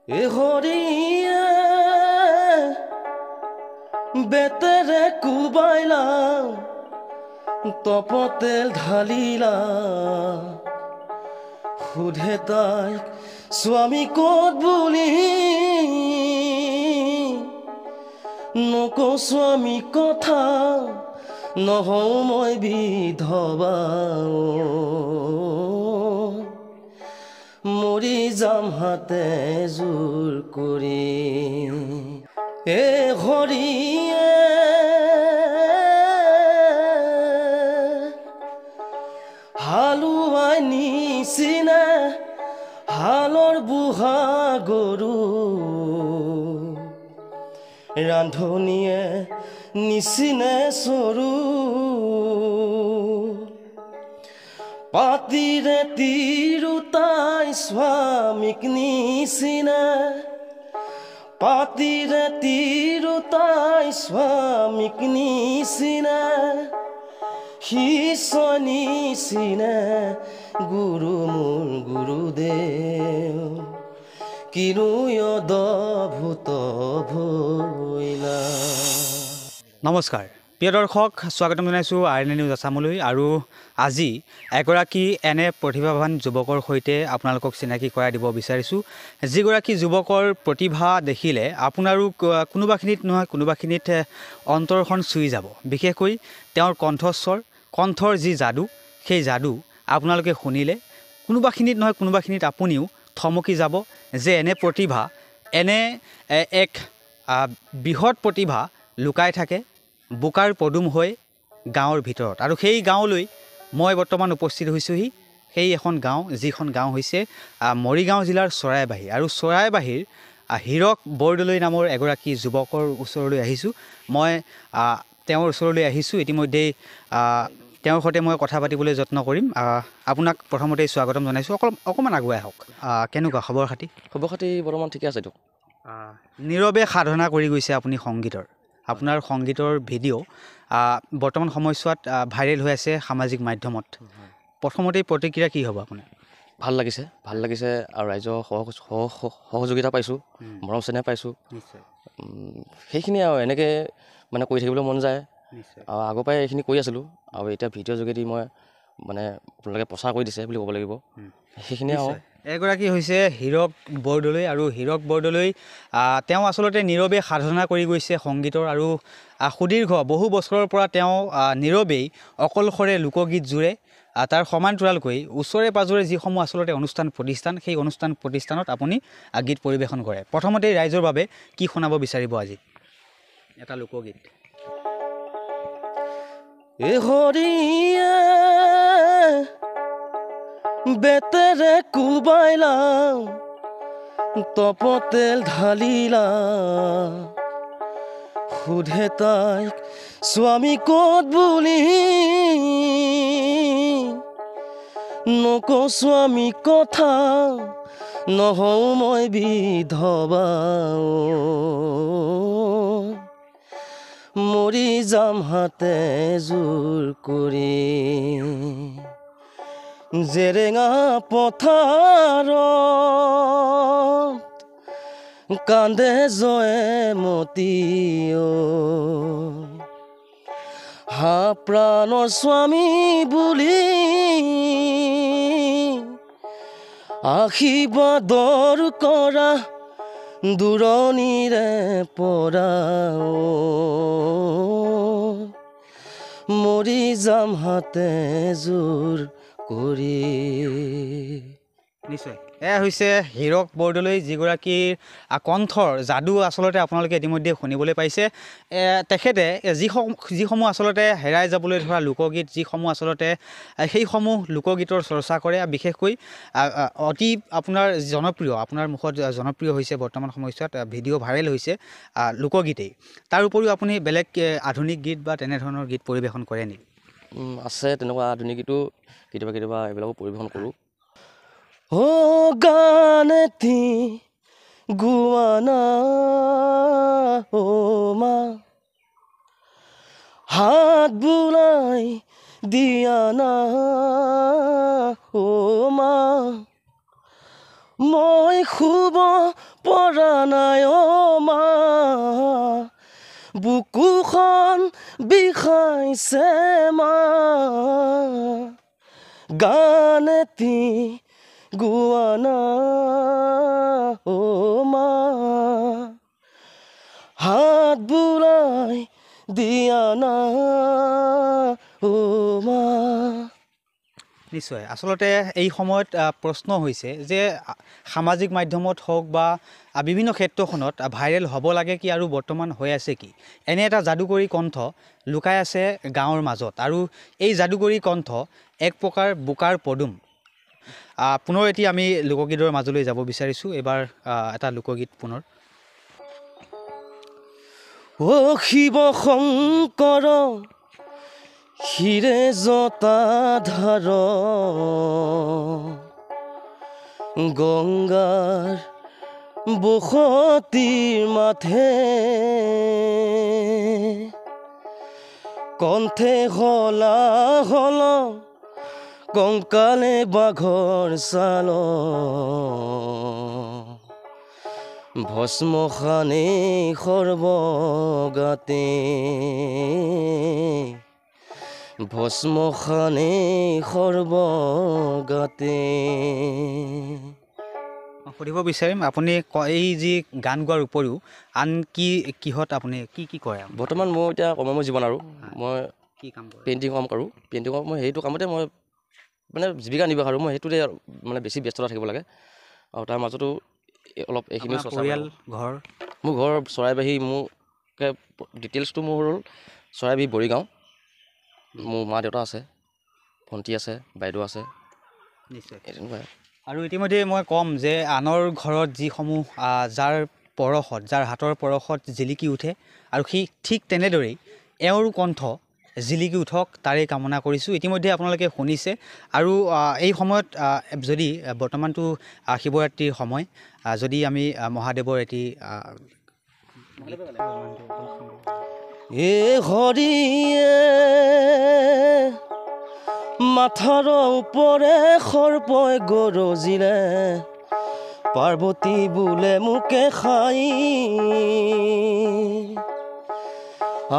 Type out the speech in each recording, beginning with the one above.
এ হৰিয়ে বেতেৰে কুবাইলা তপতেল ঢালিলা সুধে তাইক স্বামী ক'ত বুলি নকওঁ স্বামী কথা নহওঁ মই বিধৱা মৰি যাম হাতে জোৰ কৰি এ হৰিয়ে হালুৱাই নিচিনা হালৰ বুঢ়া গৰু ৰান্ধনীয়ে নিচিনে চৰু পাতিৰে তিৰোতাই স্বামীক নিচিনা পাতিৰে তিৰোতাই স্বামীক নিচিনা শিষ্য নিচিনা গুৰু মোৰ গুৰুদেৱ কিনো অদ্ভুত ভৈলা। নমস্কাৰ প্ৰিয় দৰ্শক, স্বাগতম জনাইছোঁ RNA নিউজ আছামলৈ। আৰু আজি এগৰাকী এনে প্ৰতিভাৱান যুৱকৰ সৈতে আপোনালোকক চিনাকি কৰাই দিব বিচাৰিছোঁ, যিগৰাকী যুৱকৰ প্ৰতিভা দেখিলে আপোনাৰো কোনোবাখিনিত নহয় কোনোবাখিনিত অন্তৰখন চুই যাব। বিশেষকৈ তেওঁৰ কণ্ঠৰ যি যাদু, সেই যাদু আপোনালোকে শুনিলে কোনোবাখিনিত নহয় কোনোবাখিনিত আপুনিও থমকি যাব যে এনে প্ৰতিভা, এনে এক বৃহৎ প্ৰতিভা লুকাই থাকে বোকাৰ পদুম হৈ গাঁৱৰ ভিতৰত। আৰু সেই গাঁৱলৈ মই বৰ্তমান উপস্থিত হৈছোঁহি। সেই এখন গাঁও, যিখন গাঁও হৈছে মৰিগাঁও জিলাৰ চৰাইবাহী। আৰু চৰাইবাহীৰ হীৰক বৰদলৈ নামৰ এগৰাকী যুৱকৰ ওচৰলৈ আহিছোঁ। মই তেওঁৰ ওচৰলৈ আহিছোঁ। ইতিমধ্যেই তেওঁৰ সৈতে মই কথা পাতিবলৈ যত্ন কৰিম। আপোনাক প্ৰথমতেই স্বাগতম জনাইছোঁ। অকণমান আগুৱাই আহক। কেনেকুৱা খবৰ খাতি? খবৰ খাতি বৰ্তমান ঠিকে আছে। দিয়ক। নীৰৱে সাধনা কৰি গৈছে আপুনি সংগীতৰ। আপোনাৰ সংগীতৰ ভিডিঅ' বৰ্তমান সময়ছোৱাত ভাইৰেল হৈ আছে সামাজিক মাধ্যমত। প্ৰথমতেই প্ৰতিক্ৰিয়া কি হ'ব আপোনাৰ? ভাল লাগিছে আৰু ৰাইজৰ সহযোগিতা পাইছোঁ, মৰম চেনেহ পাইছোঁ। সেইখিনি আৰু এনেকৈ মানে কৰি থাকিবলৈ মন যায়। আৰু আগৰ পৰাই এইখিনি কৰি আছিলোঁ, আৰু এতিয়া ভিডিঅ'ৰ যোগেদি মই মানে আপোনালোকে প্ৰচাৰ কৰি দিছে বুলি ক'ব লাগিব। সেইখিনিয়ে আৰু এগৰাকী হৈছে হীৰক বৰদলৈ। আৰু হীৰক বৰদলৈ তেওঁ আচলতে নীৰৱে সাধনা কৰি গৈছে সংগীতৰ। আৰু সুদীৰ্ঘ বহু বছৰৰ পৰা তেওঁ নীৰৱেই অকলশৰে লোকগীত জুৰে। তাৰ সমান্তৰালকৈ ওচৰে পাঁজৰে যিসমূহ আচলতে অনুষ্ঠান প্ৰতিষ্ঠান, সেই অনুষ্ঠান প্ৰতিষ্ঠানত আপুনি গীত পৰিৱেশন কৰে। প্ৰথমতেই ৰাইজৰ বাবে কি শুনাব বিচাৰিব আজি? এটা লোকগীত। এ হৰিয়ে বেতেৰে কুবাইলা তপতেল ঢালিলা সুধে তাইক স্বামী ক'ত বুলি নকওঁ স্বামী কথা নহওঁ মই বিধৱা মৰি যাম হাতে জোৰ কৰি জেৰেঙা পথাৰত কান্দে জয়মতী হা প্ৰাণৰ স্বামী বুলি আশীৰ্বাদৰ কৰা দূৰণিৰে পৰা মৰি যাম হাতে জোৰ কৰি। নিশ্চয় এয়া হৈছে হীৰক বৰদলৈ, যিগৰাকীৰ কণ্ঠৰ যাদু আচলতে আপোনালোকে ইতিমধ্যে শুনিবলৈ পাইছে। তেখেতে যিসমূহ আচলতে হেৰাই যাবলৈ ধৰা লোকগীত, যিসমূহ আচলতে সেইসমূহ লোকগীতৰ চৰ্চা কৰে। বিশেষকৈ অতি আপোনাৰ মুখত জনপ্ৰিয় হৈছে বৰ্তমান সময়ছোৱাত, ভিডিঅ' ভাইৰেল হৈছে লোকগীতেই। তাৰ উপৰিও আপুনি বেলেগ আধুনিক গীত বা তেনেধৰণৰ গীত পৰিৱেশন কৰে নেকি? আছে তেনেকুৱা আধুনিক গীতো কেতিয়াবা এইবিলাকো পৰিৱেশন কৰোঁ। ও গানেতি গুৱানা ও মা হাত বুলাই দিয়া না ও মা মই শুব পৰা নাই অ' মা বুকুখন বিষাইছে মা গান এটি গোৱা না অ' মা হাত বুলাই দিয়া না অ' মা নিশ্চয় আচলতে এই সময়ত প্ৰশ্ন হৈছে যে সামাজিক মাধ্যমত হওক বা বিভিন্ন ক্ষেত্ৰখনত ভাইৰেল হ'ব লাগে কি আৰু বৰ্তমান হৈ আছে কি এনে এটা যাদুকৰী কণ্ঠ লুকাই আছে গাঁৱৰ মাজত আৰু এই যাদুকৰী কণ্ঠ এক প্ৰকাৰ বোকাৰ পদুম পুনৰ এটি আমি লোকগীতৰ মাজলৈ যাব বিচাৰিছোঁ এইবাৰ এটা লোকগীত পুনৰ অ' শিৱ শংকৰ শিৰে জটাধাৰ গংগাৰ বসতিৰ মাথে কণ্ঠে হলা হল কংকালে বাঘৰ ছাল ভস্মখানে সৰ্বগাতে ভস্মখানে সৰ্বগাতে সুধিব বিচাৰিম আপুনি এই যি গান গোৱাৰ উপৰিও আন কিহত আপুনি কি কৰে বৰ্তমান মই এতিয়া কৰ্মময় জীৱন আৰু মই কি কাম কৰে পেইণ্টিং কাম কৰোঁ পেইণ্টিং মই সেইটো কামতে মই মানে জীৱিকা নিৰ্বাহ আৰু মই সেইটোতে মানে বেছি ব্যস্ততা থাকিব লাগে আৰু তাৰ মাজতো অলপ এইখিনি পৰিয়াল ঘৰ মোৰ ঘৰ চৰাইবাহী মোৰ ডিটেইলছটো মোৰ হ'ল চৰাইবাহী বৰিগাঁও মোৰ মা দেউতা আছে ভণ্টি আছে বাইদেউ আছে নিশ্চয় তেনেকুৱাই আৰু ইতিমধ্যে মই ক'ম যে আনৰ ঘৰত যিসমূহ যাৰ পৰশত যাৰ হাতৰ পৰশত জিলিকি উঠে আৰু সেই ঠিক তেনেদৰেই এওঁৰ কণ্ঠ জিলিকি উঠক তাৰেই কামনা কৰিছোঁ ইতিমধ্যে আপোনালোকে শুনিছে আৰু এই সময়ত যদি বৰ্তমানটো শিৱৰাত্ৰিৰ সময় যদি আমি মহাদেৱৰ এটি এ হৰিয়ে মাথাৰ ওপৰে সৰ্পই গৰজিলে পাৰ্বতী বোলে মোকে খাই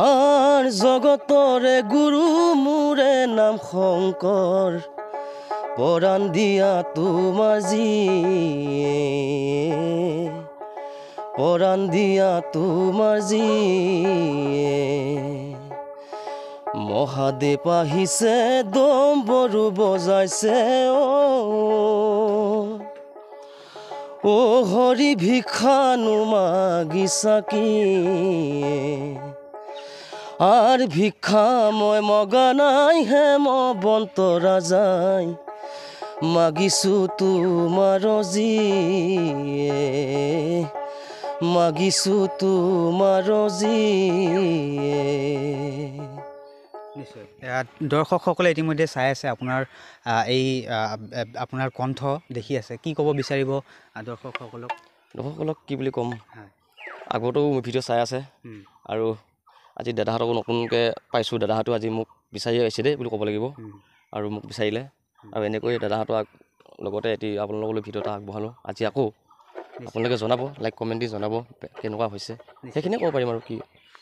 আৰ জগতৰে গুৰু মোৰে নাম শংকৰ পৰাণ দিয়া তোমাৰ জীয়ে পৰাণ দিয়া তোমাৰ জীয়ে মহাদেৱ আহিছে ডম্বৰু বজাইছে অ হৰি ভিক্ষানো মাগিছা কি আৰ ভিক্ষা মই মগা নাই হেমবন্ত ৰাজাই মাগিছো তোমাৰ জীয়ে মাগিছো তোমাৰ জীয়ে নিশ্চয় দৰ্শকসকলে ইতিমধ্যে চাই আছে আপোনাৰ এই আপোনাৰ কণ্ঠ দেখি আছে কি ক'ব বিচাৰিব দৰ্শকসকলক কি বুলি ক'ম আগতো ভিডিঅ' চাই আছে আৰু আজি দাদাহঁতকো নতুনকৈ পাইছোঁ দাদাহঁতো আজি মোক বিচাৰি আহিছে দেই বুলি ক'ব লাগিব আৰু মোক বিচাৰিলে আৰু এনেকৈ দাদাহঁতৰ লগতে এটি আপোনালোকলৈ ভিডিঅ' এটা আগবঢ়ালোঁ আজি আকৌ আপোনালোকে জনাব লাইক কমেণ্ট দি জনাব কেনেকুৱা হৈছে সেইখিনিয়ে ক'ব পাৰিম আৰু কি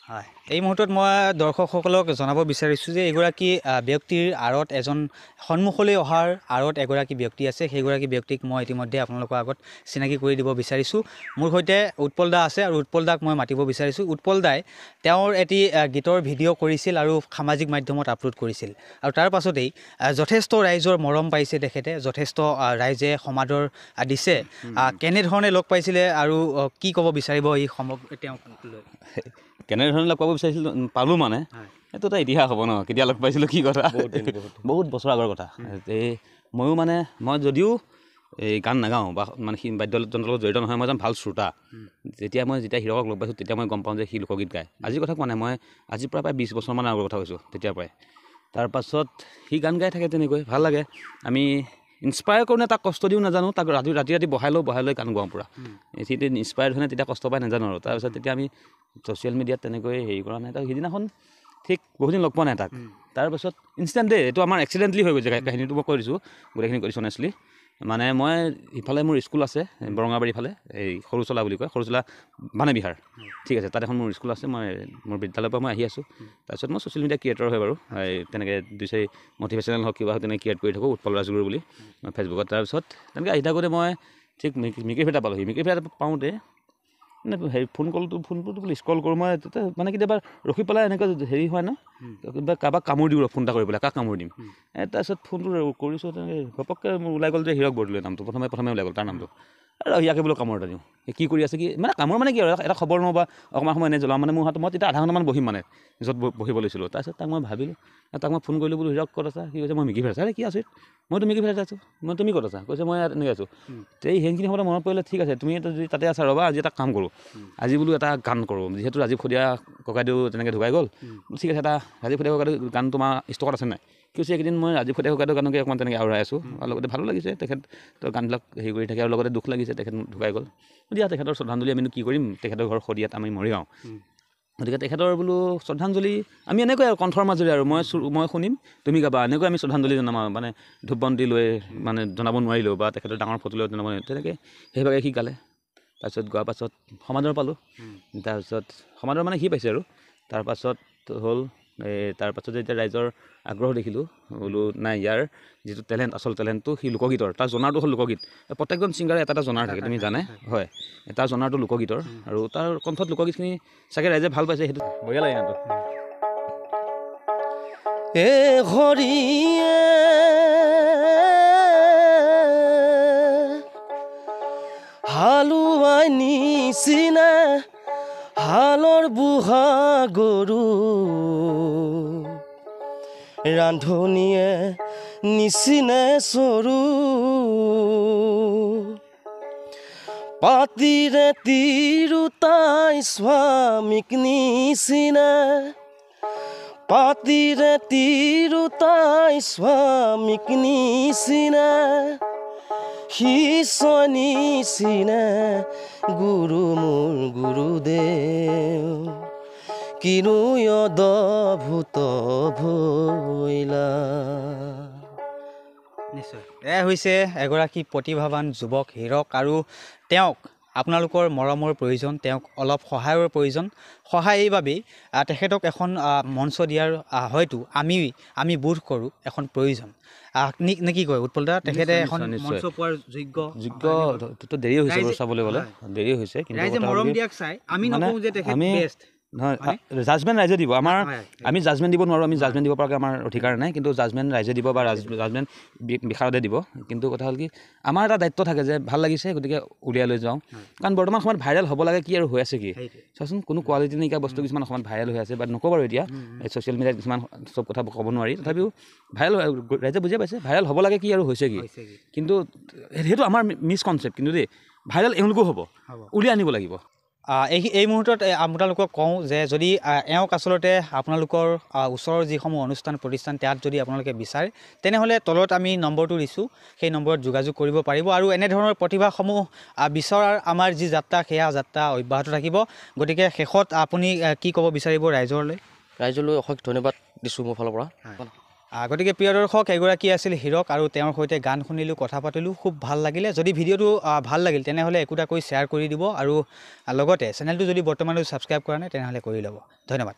হয় এই মুহূৰ্তত মই দৰ্শকসকলক জনাব বিচাৰিছোঁ যে এগৰাকী ব্যক্তিৰ আঁৰত এজন সন্মুখলৈ অহাৰ আঁৰত এগৰাকী ব্যক্তি আছে সেইগৰাকী ব্যক্তিক মই ইতিমধ্যে আপোনালোকৰ আগত চিনাকি কৰি দিব বিচাৰিছোঁ মোৰ সৈতে উৎপল দা আছে আৰু উৎপল দাক মই মাতিব বিচাৰিছোঁ উৎপল দাই তেওঁৰ এটি গীতৰ ভিডিঅ' কৰিছিল আৰু সামাজিক মাধ্যমত আপলোড কৰিছিল আৰু তাৰ পাছতেই যথেষ্ট ৰাইজৰ মৰম পাইছে তেখেতে যথেষ্ট ৰাইজে সমাদৰ দিছে কেনেধৰণে লগ পাইছিলে আৰু কি ক'ব বিচাৰিব এই তেওঁক লৈ কেনেধৰণে লগ পাব বিচাৰিছিলোঁ পালোঁ মানে এইটো এটা ইতিহাস হ'ব ন কেতিয়া লগ পাইছিলোঁ কি কথা বহুত বছৰ আগৰ কথা এই ময়ো মানে মই যদিও এই গান নাগাওঁ বা মানে সি বাদ্যযন্ত্ৰৰ লগত জড়িত নহয় মই এজন ভাল শ্ৰোতা যেতিয়া হীৰকক লগ পাইছোঁ তেতিয়া মই গম পাওঁ যে সি লোকগীত গায় আজিৰ কথা কোৱা নাই মই আজিৰ পৰা প্ৰায় 20 বছৰমান আগৰ কথা কৈছোঁ তেতিয়াৰ পৰাই তাৰপাছত সি গান গাই থাকে তেনেকৈ ভাল লাগে আমি ইনস্পায়াৰ কৰোঁ নে তাক কষ্ট দিও নাজানো তাক ৰাতি বহাই লৈ গান গাওঁ পূৰা সি ইনস্পায়াৰ্ড হয় নে তেতিয়া কষ্ট পাই নাজানো আৰু তাৰপিছত তেতিয়া আমি ছ'চিয়েল মিডিয়াত তেনেকৈ হেৰি কৰা নাই তাক সিদিনাখন ঠিক বহুদিন লগ পোৱা নাই তাক তাৰপাছত ইনষ্টেণ্ট দেই এইটো আমাৰ এক্সিডেণ্টলি হৈ গৈছে কাহিনীটো মই কৈ দিছোঁ গোটেইখিনি কৰিছোঁ অনেষ্টলি মানে মই ইফালে মোৰ স্কুল আছে বৰঙাবাৰীৰ ফালে এই সৰুচলা বুলি কয় সৰুচলা বানে বিহাৰ ঠিক আছে তাত এখন মোৰ স্কুল আছে মই মোৰ বিদ্যালয়ৰ পৰা মই আহি আছোঁ তাৰপিছত মই ছ'চিয়েল মিডিয়া ক্ৰিয়েটৰ হয় বাৰু এই তেনেকৈ দুই চাৰি মটিভেশ্যনেল হওক কিবা হওক তেনেকৈ ক্ৰিয়েট কৰি থাকোঁ উৎপল ৰাজগুৰু বুলি মই ফেচবুকত তাৰপিছত তেনেকৈ আহি থাকোঁতে মই ঠিক মিকিৰ ফেটা পালোঁহি মিকিৰ ফেটা পাওঁতে মানে হেৰি ফোনটো বোলে স্ক্ৰল কৰোঁ মই মানে কেতিয়াবা ৰখি পেলাই এনেকৈ হেৰি হয় ন কিবা কাৰোবাক কামোৰ দিওঁ ফোন এটা কৰি পেলাই কাক কামোৰ দিম তাৰপিছত ফোনটো কৰিছোঁ তেনেকৈ ঘপককৈ মোৰ ওলাই গ'ল যে হীৰক বৰদলৈ নামটো প্ৰথমে ওলাই গ'ল তাৰ নামটো আৰু ইয়াকে বোলো কামোৰ এটা দিওঁ কি কৰি আছে কি মানে কামোৰ মানে কি আৰু এটা খবৰ লওঁ বা অকণমান সময় এনেই জ্বলাওঁ মানে মোৰ হাতত মই তেতিয়া আধা ঘণ্টামান বহিম মানে য'ত বহিব লৈছিলোঁ তাৰপিছত তাক মই ভাবিলোঁ তাক মই ফোন কৰিলোঁ বোলো হীৰক ক'ত আছা কি কৈছে মই মিকি ফেটা আৰে কি আছোঁ মইতো মিকি ফেটাতে আছোঁ মই তুমি ক'ত আছা কৈছে মই ইয়াত এনেকৈ আছোঁ এই সেইখিনি সময়ত মনত পৰিলে ঠিক আছে তুমি যদি তাতে আছা ৰ'বা আজি এটা কাম কৰোঁ আজি বোলো এটা গান কৰোঁ যিহেতু ৰাজীৱ খদিয়া ককাইদেউ তেনেকৈ ঢুকাই গ'ল ঠিক আছে এটা ৰাজীৱ খদিয়া ককাইদেউ গান তোমাৰ ষ্টকত আছে নাই কি হৈছে এইকেইদিন মই ৰাজীৱ খদিয়া ককাইদেউ গানকে অকণমান তেনেকৈ আওৰাই আছোঁ আৰু লগতে ভালো লাগিছে তেখেতৰ গানবিলাক হেৰি কৰি থাকে আৰু লগতে দুখ লাগিছে তেখেত ঢুকাই গ'ল দিয়া তেখেতৰ শ্ৰদ্ধাঞ্জলি আমিনো কি কৰিম তেখেতৰ ঘৰ শদিয়াত আমি মৰিগাঁও গতিকে তেখেতৰ বোলো শ্ৰদ্ধাঞ্জলি আমি এনেকৈ আৰু কণ্ঠৰ মাজেৰে আৰু মই শুনিম তুমি গাবা এনেকৈ আমি শ্ৰদ্ধাঞ্জলি জনাম আৰু মানে ধূপবন্তি লৈ মানে জনাব নোৱাৰিলোঁ বা তেখেতৰ ডাঙৰ ফটো লৈ জনাব নোৱাৰিলোঁ তেনেকৈ সেইভাগে সি গালে তাৰপিছত গোৱাৰ পাছত সমাদৰ পালোঁ তাৰপিছত সমাদৰ মানে সি পাইছে আৰু তাৰপাছত হ'ল তাৰপাছত যেতিয়া ৰাইজৰ আগ্ৰহ দেখিলোঁ বোলো নাই ইয়াৰ যিটো টেলেণ্ট আচল টেলেণ্টটো সি লোকগীতৰ তাৰ জনাৰটো হ'ল লোকগীত প্ৰত্যেকজন ছিংগাৰে এটা জনাৰ থাকে তুমি জানে হয় তাৰ জনাৰটো লোকগীতৰ আৰু তাৰ কণ্ঠত লোকগীতখিনি চাগে ৰাইজে ভাল পাইছে সেইটো বঢ়িয়া লাগে গানটো এ হৰিয়ে হালুৱাই নিচিনা হালৰ বুঢ়া গৰু ৰান্ধনীয়ে নিচিনে চৰু পাতিৰে তিৰোতাই স্বামীক নিচিনা পাতিৰে তিৰোতাই স্বামীক নিচিনা শিষ্য নিচিনা গুৰু মোৰ গুৰুদেৱ কিনো অদ্ভুত ভৈলা নিশ্চয় এয়া হৈছে এগৰাকী প্ৰতিভাৱান যুৱক হীৰক আৰু তেওঁক আপোনালোকৰ মৰমৰ প্ৰয়োজন তেওঁক অলপ সহায়ৰ প্ৰয়োজন সহায় এইবাবেই তেখেতক এখন মঞ্চ দিয়াৰ হয়তো আমি বোধ কৰোঁ এখন প্ৰয়োজন নে কি কয় উৎপলদা তেখেতে এখন মঞ্চ পোৱাৰ যোগ্যটো দেৰি হৈছে বাৰু চাবলৈ গ'লে দেৰি হৈছে কিন্তু মৰম দিয়াক চাই আমি নকওঁ যে তেখেত বেষ্ট নহয় জাজমেণ্ট ৰাইজে দিব আমাৰ আমি জাজমেণ্ট দিব নোৱাৰোঁ আমি জাজমেণ্ট দিব পৰাকৈ আমাৰ অধিকাৰ নাই কিন্তু জাজমেণ্ট ৰাইজে দিব বা জাজমেণ্ট বিশাৰদে দিব কিন্তু কথা হ'ল কি আমাৰ এটা দায়িত্ব থাকে যে ভাল লাগিছে গতিকে উলিয়াই লৈ যাওঁ কাৰণ বৰ্তমান সময়ত ভাইৰেল হ'ব লাগে কি আৰু হৈ আছে কি চোৱাচোন কোনো কোৱালিটি নাইকিয়া বস্তু কিছুমান সময়ত ভাইৰেল হৈ আছে বাট নকওঁ বাৰু এতিয়া ছ'চিয়েল মিডিয়াত কিছুমান চব কথা ক'ব নোৱাৰি তথাপিও ভাইৰেল ৰাইজে বুজি পাইছে ভাইৰেল হ'ব লাগে কি আৰু হৈছে কি কিন্তু সেইটো আমাৰ মিছকনচেপ্ট কিন্তু দেই ভাইৰেল এওঁলোকো হ'ব উলিয়াই আনিব লাগিব এই মুহূৰ্তত আপোনালোকক কওঁ যে যদি এওঁক আচলতে আপোনালোকৰ ওচৰৰ যিসমূহ অনুষ্ঠান প্ৰতিষ্ঠান তাত যদি আপোনালোকে বিচাৰে তেনেহ'লে তলত আমি নম্বৰটো দিছোঁ সেই নম্বৰত যোগাযোগ কৰিব পাৰিব আৰু এনেধৰণৰ প্ৰতিভাসমূহ বিচৰাৰ আমাৰ যি যাত্ৰা সেয়া যাত্ৰা অব্যাহত থাকিব গতিকে শেষত আপুনি কি ক'ব বিচাৰিব ৰাইজলৈ অশেষ ধন্যবাদ দিছোঁ মোৰ ফালৰ পৰা গতিকে প্ৰিয় দৰ্শক এগৰাকী আছিল হীৰক আৰু তেওঁৰ সৈতে গান শুনিলোঁ কথা পাতিলোঁ খুব ভাল লাগিলে যদি ভিডিঅ'টো ভাল লাগিল তেনেহ'লে একোটাকৈ শ্বেয়াৰ কৰি দিব আৰু লগতে চেনেলটো যদি বৰ্তমানলৈ ছাবস্ক্ৰাইব কৰা নাই তেনেহ'লে কৰি ল'ব ধন্যবাদ